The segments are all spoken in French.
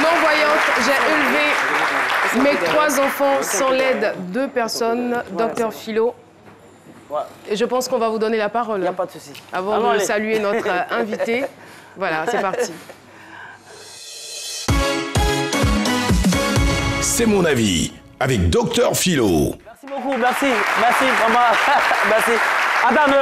Non-voyante, j'ai élevé mes 3 enfants sans l'aide de personne. Docteur Philo. Ouais. Et je pense qu'on va vous donner la parole. Il n'y a pas de souci. Avant de saluer notre invité. Voilà, c'est parti. C'est mon avis, avec Docteur Philo. Merci beaucoup, merci, vraiment, merci. Adam,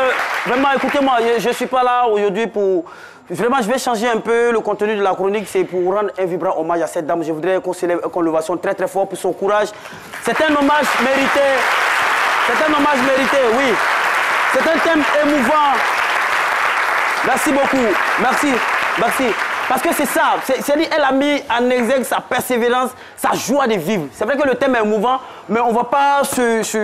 vraiment, écoutez-moi, je ne suis pas là aujourd'hui pour... Vraiment, je vais changer un peu le contenu de la chronique, c'est pour rendre un vibrant hommage à cette dame. Je voudrais qu'on célèbre qu'on l'ovation très très fort pour son courage. C'est un hommage mérité, oui. C'est un thème émouvant. Merci beaucoup, merci. Parce que c'est ça, elle a mis en exergue sa persévérance, sa joie de vivre. C'est vrai que le thème est émouvant, mais on ne va pas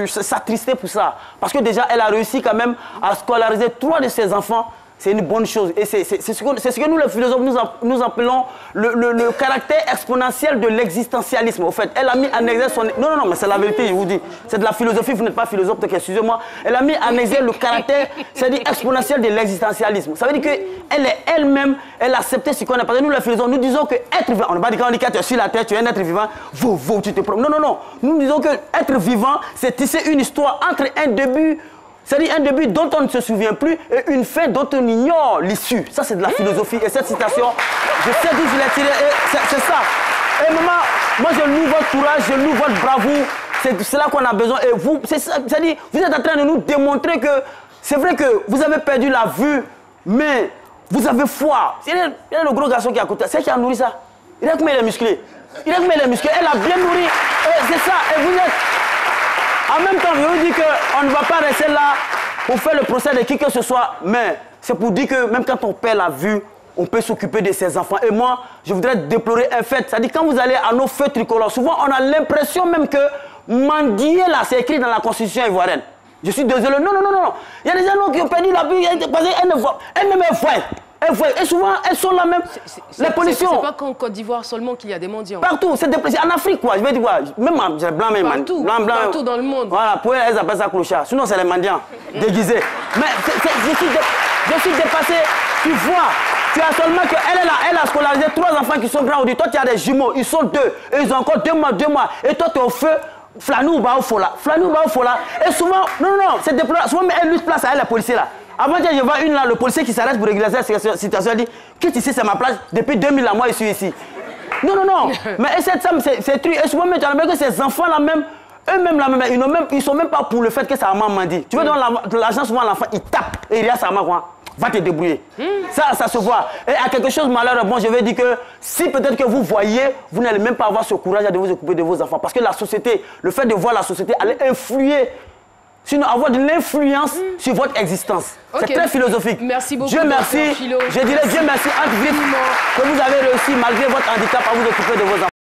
s'attrister pour ça. Parce que déjà, elle a réussi quand même à scolariser 3 de ses enfants. C'est une bonne chose. Et c'est ce que nous, les philosophes, nous appelons le caractère exponentiel de l'existentialisme. Au fait, elle a mis en exergue son... Non, mais c'est la vérité, je vous dis. C'est de la philosophie, vous n'êtes pas philosophe, donc excusez-moi. Elle a mis en exergue le caractère, c'est-à-dire exponentiel de l'existentialisme. Ça veut dire qu'elle est elle-même, elle a accepté ce qu'on a. Parce que nous, les philosophes, nous disons que être vivant, on ne va pas dire quand tu es sur la terre, tu es un être vivant, tu te promènes. Non. Nous disons que être vivant, c'est tisser une histoire entre un début. C'est-à-dire un début dont on ne se souvient plus et une fin dont on ignore l'issue. Ça, c'est de la philosophie. Et cette citation, je sais d'où je l'ai tirée. C'est ça. Et moi, je loue votre courage, je loue votre bravoure. C'est là qu'on a besoin. Et vous, c'est-à-dire, vous êtes en train de nous démontrer que c'est vrai que vous avez perdu la vue, mais vous avez foi. Il y a le gros garçon qui a côté. C'est qui a nourri ça. Il a combien il est musclé. Elle a bien nourri. C'est ça. Et vous êtes... En même temps, je vous dis qu'on ne va pas rester là pour faire le procès de qui que ce soit, mais c'est pour dire que même quand on perd la vue, on peut s'occuper de ses enfants. Et moi, je voudrais déplorer un fait. C'est-à-dire quand vous allez à nos feux tricolores, souvent on a l'impression même que mendier là, c'est écrit dans la Constitution ivoirienne. Je suis désolé. Non. Il y a des gens qui ont perdu la vue parce qu'elles ne voient. Elles-mêmes voient. Et souvent, elles sont là même. Les pollutions. C'est pas qu'en Côte d'Ivoire seulement qu'il y a des mendiants. Partout, c'est déplacé. En Afrique, quoi. Je vais dire quoi. Même blanc, même. Partout dans le monde. Voilà, pour elles appellent ça clochard. Sinon, c'est les mendiants déguisés. Mais je suis dépassé. Tu vois, tu as seulement qu'elle a scolarisé 3 enfants qui sont grands aujourd'hui. Toi, tu as des jumeaux, ils sont 2. Et ils ont encore 2 mois. Et toi, tu es au feu. Flanou ba au fola. Et souvent, non, c'est déplorable. Souvent, elle lutte place à elle, la policier là. Avant que je vois une là, le policier qui s'arrête pour régulariser cette situation, elle dit qu'est-ce que ici, c'est ma place. Depuis 2000 ans, moi, je suis ici. Non. Mais cette femme, c'est truc. Et souvent, tu as que ces enfants là même, eux-mêmes là même, ils sont même pas pour le fait que sa maman m'a dit. Tu veux donner l'argent, souvent l'enfant, il tape et il y a sa maman quoi. Va te débrouiller. Ça se voit. Et à quelque chose de malheur, bon, je vais dire que si peut-être que vous voyez, vous n'allez même pas avoir ce courage de vous occuper de vos enfants. Parce que la société, le fait de voir la société, allait influer, sinon avoir de l'influence sur votre existence. Okay. C'est très philosophique. Merci beaucoup. Dieu merci. Je dirais Dieu merci entre vifs que vous avez réussi malgré votre handicap à vous occuper de vos enfants.